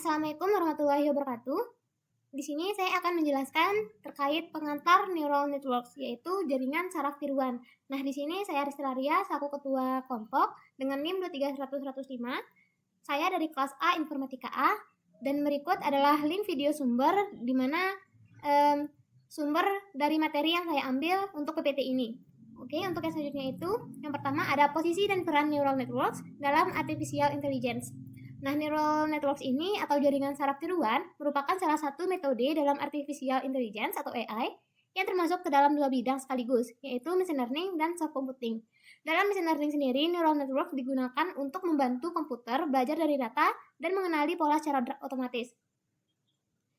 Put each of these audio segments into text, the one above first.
Assalamualaikum warahmatullahi wabarakatuh. Di sini saya akan menjelaskan terkait pengantar neural networks, yaitu jaringan saraf tiruan. Nah, di sini saya Ristraria, selaku ketua kelompok dengan NIM 23105. Saya dari kelas A Informatika A, dan berikut adalah link video sumber di mana sumber dari materi yang saya ambil untuk PPT ini. Oke, untuk yang selanjutnya itu, yang pertama ada posisi dan peran neural networks dalam artificial intelligence. Nah, neural networks ini atau jaringan saraf tiruan merupakan salah satu metode dalam artificial intelligence atau AI yang termasuk ke dalam dua bidang sekaligus, yaitu machine learning dan soft computing. Dalam machine learning sendiri, neural network digunakan untuk membantu komputer belajar dari data dan mengenali pola secara otomatis.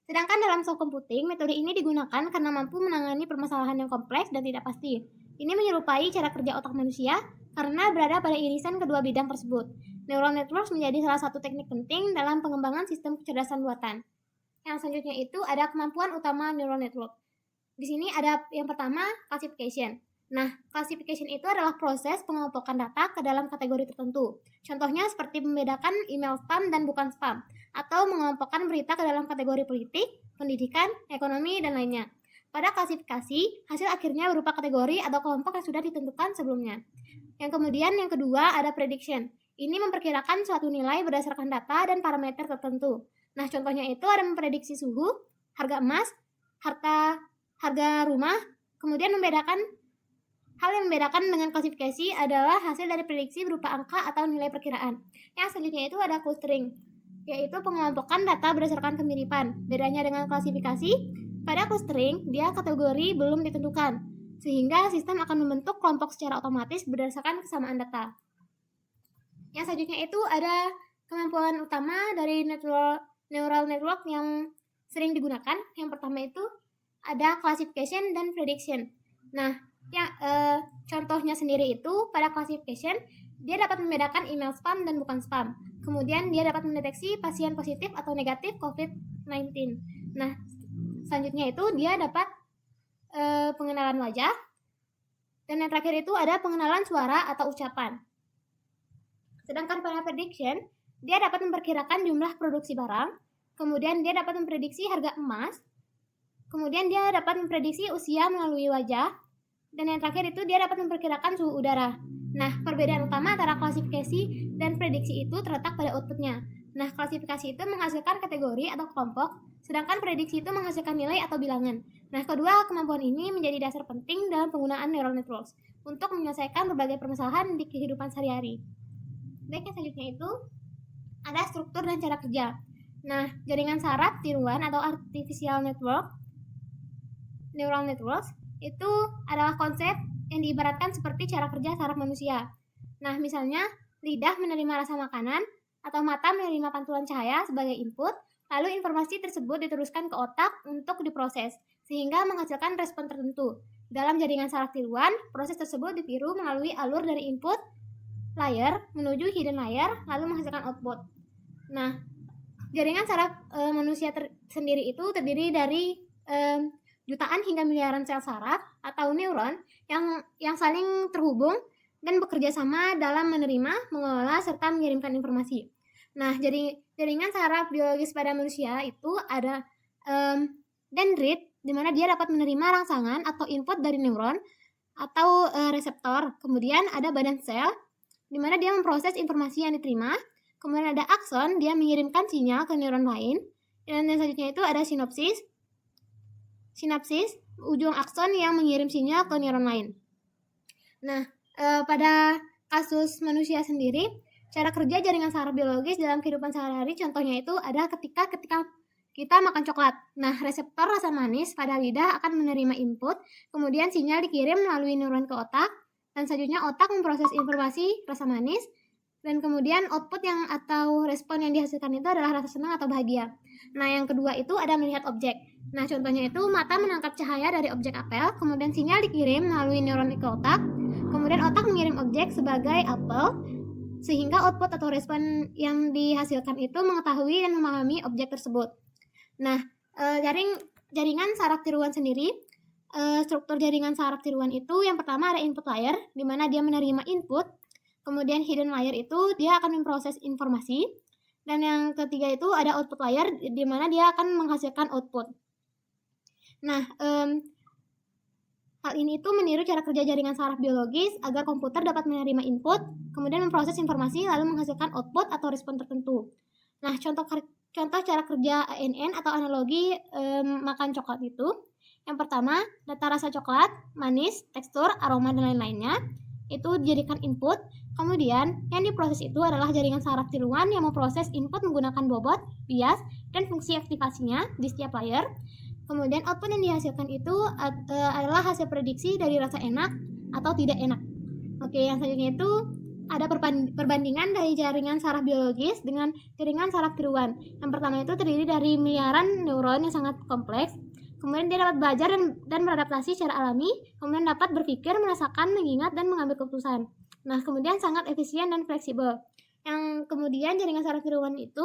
Sedangkan dalam soft computing, metode ini digunakan karena mampu menangani permasalahan yang kompleks dan tidak pasti. Ini menyerupai cara kerja otak manusia karena berada pada irisan kedua bidang tersebut. Neural networks menjadi salah satu teknik penting dalam pengembangan sistem kecerdasan buatan. Yang selanjutnya itu ada kemampuan utama neural network. Di sini ada yang pertama, classification. Nah, classification itu adalah proses penggelompokan data ke dalam kategori tertentu. Contohnya seperti membedakan email spam dan bukan spam, atau mengelompokkan berita ke dalam kategori politik, pendidikan, ekonomi, dan lainnya. Pada klasifikasi, hasil akhirnya berupa kategori atau kelompok yang sudah ditentukan sebelumnya. Yang kedua ada prediction. Ini memperkirakan suatu nilai berdasarkan data dan parameter tertentu. Nah, contohnya itu ada memprediksi suhu, harga emas, harga rumah, kemudian hal yang membedakan dengan klasifikasi adalah hasil dari prediksi berupa angka atau nilai perkiraan. Yang selanjutnya itu ada clustering, yaitu pengelompokan data berdasarkan kemiripan. Bedanya dengan klasifikasi, pada clustering, dia kategori belum ditentukan, sehingga sistem akan membentuk kelompok secara otomatis berdasarkan kesamaan data. Yang selanjutnya itu ada kemampuan utama dari neural network yang sering digunakan. Yang pertama itu ada classification dan prediction. Nah, contohnya sendiri itu pada classification, dia dapat membedakan email spam dan bukan spam. Kemudian dia dapat mendeteksi pasien positif atau negatif COVID-19. Nah, selanjutnya itu dia dapat pengenalan wajah. Dan yang terakhir itu ada pengenalan suara atau ucapan. Sedangkan pada prediction, dia dapat memperkirakan jumlah produksi barang, kemudian dia dapat memprediksi harga emas, kemudian dia dapat memprediksi usia melalui wajah, dan yang terakhir itu dia dapat memperkirakan suhu udara. Nah, perbedaan utama antara klasifikasi dan prediksi itu terletak pada outputnya. Nah, klasifikasi itu menghasilkan kategori atau kelompok, sedangkan prediksi itu menghasilkan nilai atau bilangan. Nah, kedua kemampuan ini menjadi dasar penting dalam penggunaan neural networks untuk menyelesaikan berbagai permasalahan di kehidupan sehari-hari. Baik, yang selanjutnya itu ada struktur dan cara kerja. Nah, jaringan saraf tiruan atau artificial neural networks itu adalah konsep yang diibaratkan seperti cara kerja saraf manusia. Nah, misalnya lidah menerima rasa makanan atau mata menerima pantulan cahaya sebagai input, lalu informasi tersebut diteruskan ke otak untuk diproses sehingga menghasilkan respon tertentu. Dalam jaringan saraf tiruan, proses tersebut ditiru melalui alur dari input layer menuju hidden layer lalu menghasilkan output. Nah, jaringan saraf manusia sendiri itu terdiri dari jutaan hingga miliaran sel saraf atau neuron yang saling terhubung dan bekerja sama dalam menerima, mengelola, serta mengirimkan informasi. Nah, jaringan saraf biologis pada manusia itu ada dendrit, di mana dia dapat menerima rangsangan atau input dari neuron atau reseptor. Kemudian ada badan sel, di mana dia memproses informasi yang diterima. Kemudian ada akson, dia mengirimkan sinyal ke neuron lain. Dan yang selanjutnya itu ada sinapsis, ujung akson yang mengirim sinyal ke neuron lain. Nah, pada kasus manusia sendiri, cara kerja jaringan saraf biologis dalam kehidupan sehari-hari contohnya itu ada ketika kita makan coklat. Nah, reseptor rasa manis pada lidah akan menerima input, kemudian sinyal dikirim melalui neuron ke otak, dan selanjutnya otak memproses informasi rasa manis, dan kemudian output atau respon yang dihasilkan itu adalah rasa senang atau bahagia. Nah, yang kedua itu ada melihat objek. Nah, contohnya itu mata menangkap cahaya dari objek apel, kemudian sinyal dikirim melalui neuron ke otak, kemudian otak mengirim objek sebagai apel, sehingga output atau respon yang dihasilkan itu mengetahui dan memahami objek tersebut. Nah, jaringan saraf tiruan sendiri, struktur jaringan saraf tiruan itu yang pertama ada input layer, di mana dia menerima input, kemudian hidden layer itu dia akan memproses informasi, Dan yang ketiga itu ada output layer, di mana dia akan menghasilkan output. Nah, hal ini itu meniru cara kerja jaringan saraf biologis agar komputer dapat menerima input, kemudian memproses informasi lalu menghasilkan output atau respon tertentu. Nah, contoh cara kerja ANN atau analogi makan coklat itu, yang pertama, data rasa coklat, manis, tekstur, aroma, dan lain-lainnya, itu dijadikan input. Kemudian, yang diproses itu adalah jaringan saraf tiruan yang memproses input menggunakan bobot, bias, dan fungsi aktivasinya di setiap layer. Kemudian output yang dihasilkan itu adalah hasil prediksi dari rasa enak atau tidak enak. Oke, yang selanjutnya itu ada perbandingan dari jaringan saraf biologis dengan jaringan saraf tiruan. Yang pertama itu terdiri dari miliaran neuron yang sangat kompleks. Kemudian dia dapat belajar dan beradaptasi secara alami. Kemudian dapat berpikir, merasakan, mengingat, dan mengambil keputusan. Nah, kemudian sangat efisien dan fleksibel. Yang kemudian jaringan saraf tiruan itu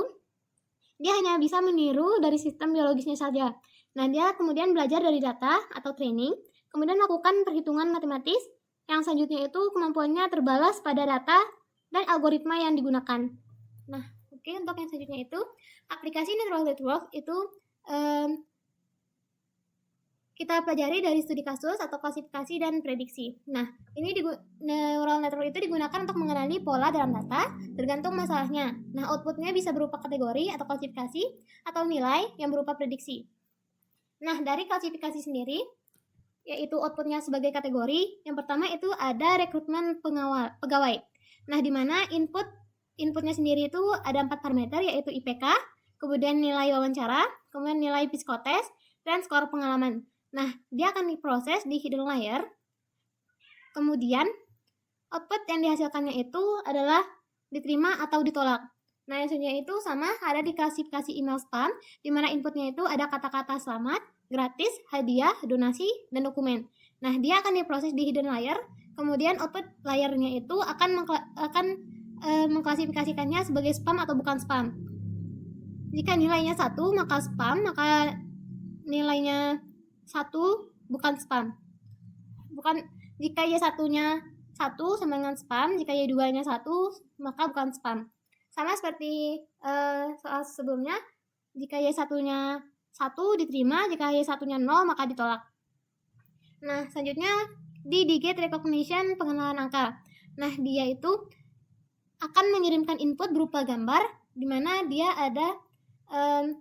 dia hanya bisa meniru dari sistem biologisnya saja. Nah, dia kemudian belajar dari data atau training, kemudian melakukan perhitungan matematis, yang selanjutnya itu kemampuannya terbalas pada data dan algoritma yang digunakan. Nah, oke, untuk yang selanjutnya itu, aplikasi neural network itu kita pelajari dari studi kasus atau klasifikasi dan prediksi. Nah, ini neural network itu digunakan untuk mengenali pola dalam data tergantung masalahnya. Nah, outputnya bisa berupa kategori atau klasifikasi atau nilai yang berupa prediksi. Nah, dari klasifikasi sendiri, yaitu outputnya sebagai kategori, yang pertama itu ada rekrutmen pegawai. Nah, di mana inputnya sendiri itu ada 4 parameter, yaitu IPK, kemudian nilai wawancara, kemudian nilai psikotes, dan skor pengalaman. Nah, dia akan diproses di hidden layer. Kemudian, output yang dihasilkannya itu adalah diterima atau ditolak. Nah, yang selanjutnya itu sama ada di klasifikasi email spam, di mana inputnya itu ada kata-kata selamat, gratis, hadiah, donasi, dan dokumen. Nah, dia akan diproses di hidden layer. Kemudian output layernya itu akan mengklasifikasikannya sebagai spam atau bukan spam. Jika nilainya 1, maka spam, maka nilainya 1 bukan spam. Jika Y1-nya 1 sama dengan spam, jika Y2-nya 1 maka bukan spam. Sama seperti soal sebelumnya, jika Y1-nya 1 diterima, jika Y1-nya 0 maka ditolak. Nah, selanjutnya di digit recognition pengenalan angka. Nah, dia itu akan mengirimkan input berupa gambar, di mana dia ada 13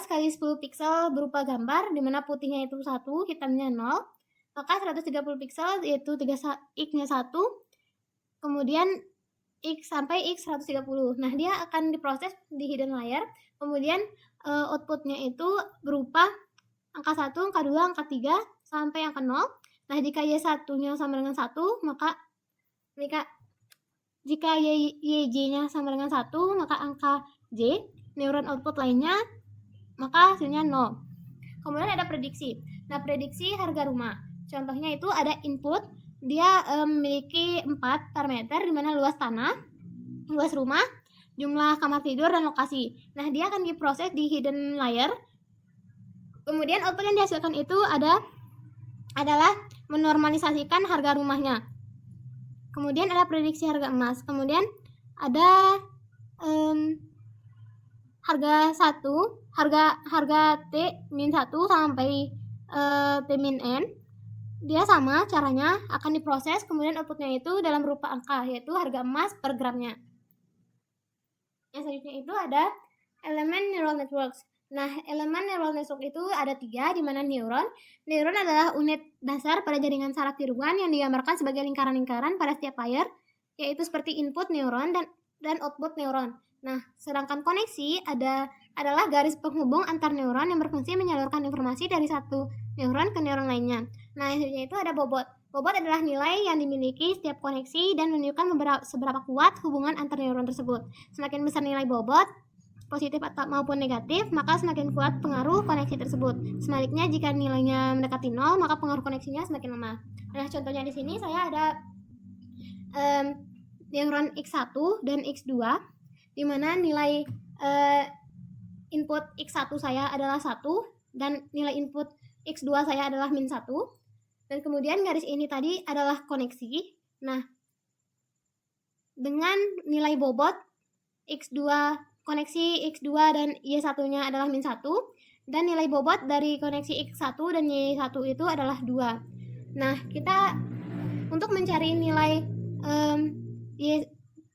kali 10 piksel berupa gambar, di mana putihnya itu 1, hitamnya 0. Maka 130 piksel yaitu X-nya 1, kemudian X sampai X130. Nah, dia akan diproses di hidden layer. Kemudian outputnya itu berupa angka 1, angka 2, angka 3, sampai angka 0. Nah, jika Y1-nya sama dengan 1, maka jika YJ-nya sama dengan 1, maka angka J, neuron output lainnya, maka hasilnya 0. Kemudian ada prediksi. Nah, prediksi harga rumah. Contohnya itu ada input, dia memiliki 4 parameter, di mana luas tanah, luas rumah, jumlah kamar tidur, dan lokasi. Nah, dia akan diproses di hidden layer. Kemudian output yang dihasilkan itu adalah menormalisasikan harga rumahnya. Kemudian ada prediksi harga emas. Kemudian ada harga T-1 sampai T-N. Dia sama caranya, akan diproses, kemudian outputnya itu dalam berupa angka, yaitu harga emas per gramnya. Yang selanjutnya itu ada elemen neural networks. Nah, elemen neural network itu ada 3, di mana neuron adalah unit dasar pada jaringan saraf tiruan yang digambarkan sebagai lingkaran-lingkaran pada setiap layer, yaitu seperti input neuron dan output neuron. Nah, sedangkan koneksi adalah garis penghubung antar neuron yang berfungsi menyalurkan informasi dari satu neuron ke neuron lainnya. Nah, itu ada bobot. Bobot adalah nilai yang dimiliki setiap koneksi dan menunjukkan seberapa kuat hubungan antar neuron tersebut. Semakin besar nilai bobot, positif atau maupun negatif, maka semakin kuat pengaruh koneksi tersebut. Sebaliknya, jika nilainya mendekati 0, maka pengaruh koneksinya semakin lemah. Nah, contohnya di sini saya ada neuron X1 dan X2, di mana nilai input X1 saya adalah 1 dan nilai input X2 saya adalah min 1. Dan kemudian garis ini tadi adalah koneksi. Nah, dengan nilai bobot X2 koneksi X2 dan Y1-nya adalah min 1, dan nilai bobot dari koneksi X1 dan Y1 itu adalah 2. Nah, kita untuk mencari nilai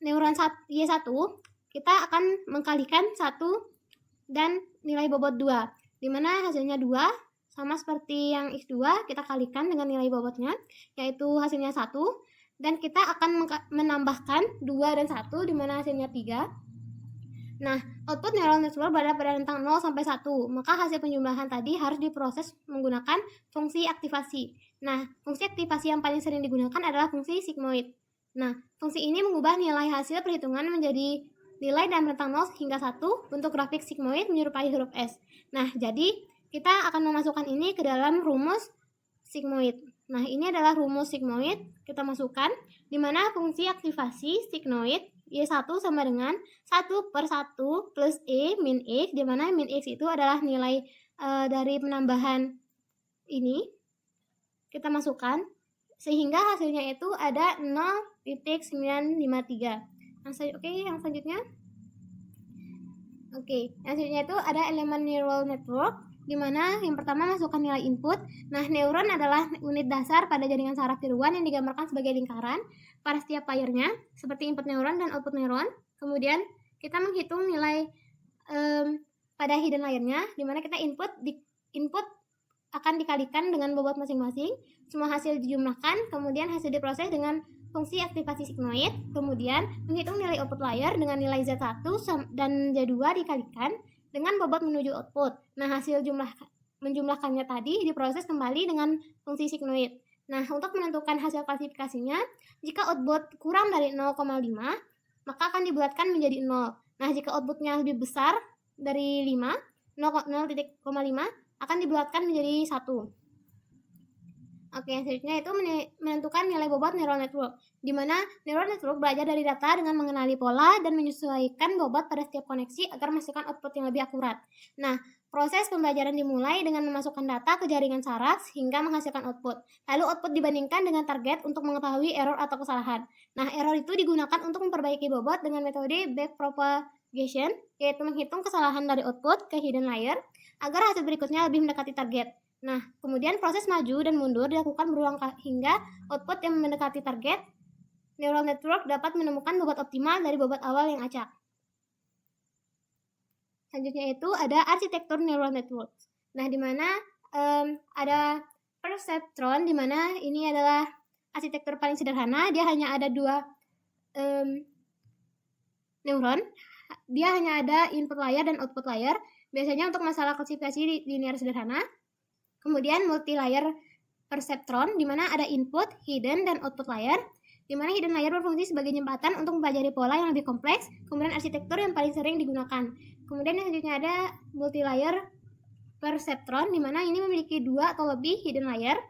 neuron Y1, kita akan mengkalikan 1 dan nilai bobot 2, dimana hasilnya 2 sama seperti yang X2, kita kalikan dengan nilai bobotnya, yaitu hasilnya 1, dan kita akan menambahkan 2 dan 1, dimana hasilnya 3. Nah, output neural network berada pada rentang 0 sampai 1, maka hasil penjumlahan tadi harus diproses menggunakan fungsi aktivasi. Nah, fungsi aktivasi yang paling sering digunakan adalah fungsi sigmoid. Nah, fungsi ini mengubah nilai hasil perhitungan menjadi nilai dalam rentang 0 hingga 1, bentuk grafik sigmoid menyerupai huruf S. Nah, jadi kita akan memasukkan ini ke dalam rumus sigmoid. Nah, ini adalah rumus sigmoid, kita masukkan, di mana fungsi aktivasi sigmoid Y1 sama dengan 1/1 plus E min X, di mana min X itu adalah nilai dari penambahan ini, kita masukkan, sehingga hasilnya itu ada 0,953. Yang selanjutnya. Yang selanjutnya itu ada elemen neural network, di mana yang pertama masukkan nilai input. Nah, neuron adalah unit dasar pada jaringan saraf tiruan yang digambarkan sebagai lingkaran pada setiap layernya, seperti input neuron dan output neuron. Kemudian kita menghitung nilai pada hidden layernya, di mana kita input akan dikalikan dengan bobot masing-masing, semua hasil dijumlahkan, kemudian hasil diproses dengan fungsi aktivasi sigmoid, kemudian menghitung nilai output layer dengan nilai Z1 dan Z2 dikalikan dengan bobot menuju output. Nah, hasil menjumlahkannya tadi diproses kembali dengan fungsi sigmoid. Nah, untuk menentukan hasil klasifikasinya, jika output kurang dari 0,5, maka akan dibulatkan menjadi 0. Nah, jika outputnya lebih besar dari 5, 0,5, akan dibulatkan menjadi 1. Selanjutnya itu menentukan nilai bobot neural network, di mana neural network belajar dari data dengan mengenali pola dan menyesuaikan bobot pada setiap koneksi agar menghasilkan output yang lebih akurat. Nah, proses pembelajaran dimulai dengan memasukkan data ke jaringan saraf hingga menghasilkan output. Lalu output dibandingkan dengan target untuk mengetahui error atau kesalahan. Nah, error itu digunakan untuk memperbaiki bobot dengan metode backpropagation, yaitu menghitung kesalahan dari output ke hidden layer agar hasil berikutnya lebih mendekati target. Nah, kemudian proses maju dan mundur dilakukan berulang hingga output yang mendekati target. Neural network dapat menemukan bobot optimal dari bobot awal yang acak. Selanjutnya itu ada arsitektur neural network. Nah, di mana ada perceptron, di mana ini adalah arsitektur paling sederhana. Dia hanya ada 2 neuron. Dia hanya ada input layer dan output layer. Biasanya untuk masalah klasifikasi linear sederhana. Kemudian multi-layer perceptron, di mana ada input, hidden, dan output layer, di mana hidden layer berfungsi sebagai jembatan untuk mempelajari pola yang lebih kompleks, kemudian arsitektur yang paling sering digunakan. Kemudian yang selanjutnya ada multi-layer perceptron, di mana ini memiliki 2 atau lebih hidden layer,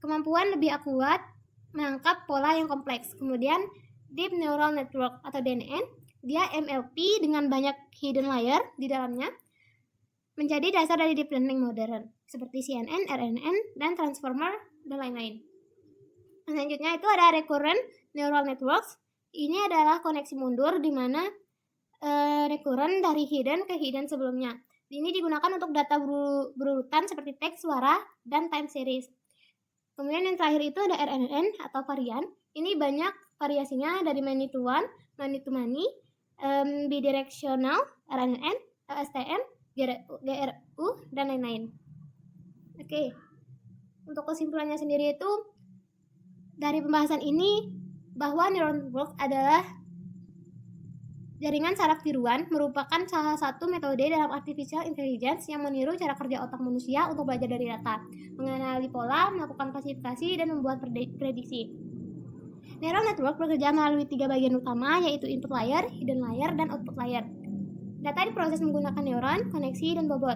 kemampuan lebih akurat menangkap pola yang kompleks. Kemudian deep neural network atau DNN, dia MLP dengan banyak hidden layer di dalamnya, menjadi dasar dari deep learning modern, seperti CNN, RNN, dan transformer, dan lain-lain. Selanjutnya itu ada recurrent neural networks. Ini adalah koneksi mundur, di mana recurrent dari hidden ke hidden sebelumnya. Ini digunakan untuk data berurutan seperti teks, suara, dan time series. Kemudian yang terakhir itu ada RNN atau varian. Ini banyak variasinya dari many to one, many to many, bidirectional, RNN, LSTM, GRU, dan lain-lain. Untuk kesimpulannya sendiri itu, dari pembahasan ini, bahwa neural network adalah jaringan saraf tiruan, merupakan salah satu metode dalam artificial intelligence yang meniru cara kerja otak manusia untuk belajar dari data, mengenali pola, melakukan klasifikasi, dan membuat prediksi. Neural network bekerja melalui 3 bagian utama, yaitu input layer, hidden layer, dan output layer. Data diproses menggunakan neuron, koneksi, dan bobot.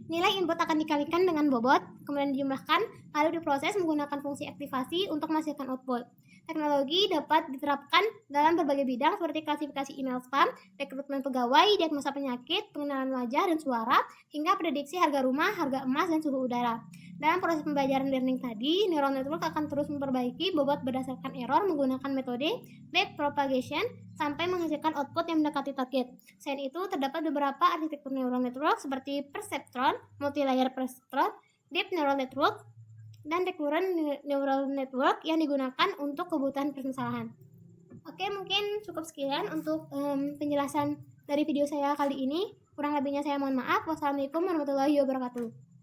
Nilai input akan dikalikan dengan bobot, kemudian dijumlahkan, lalu diproses menggunakan fungsi aktivasi untuk menghasilkan output. Teknologi dapat diterapkan dalam berbagai bidang seperti klasifikasi email spam, rekrutmen pegawai, diagnosa penyakit, pengenalan wajah dan suara, hingga prediksi harga rumah, harga emas, dan suhu udara. Dalam proses pembelajaran learning tadi, neural network akan terus memperbaiki bobot berdasarkan error menggunakan metode backpropagation sampai menghasilkan output yang mendekati target. Selain itu, terdapat beberapa arsitektur neural network seperti perceptron, multilayer perceptron, deep neural network, dan recurrent neural network yang digunakan untuk kebutuhan permasalahan. Oke, mungkin cukup sekian untuk penjelasan dari video saya kali ini. Kurang lebihnya saya mohon maaf. Wassalamualaikum warahmatullahi wabarakatuh.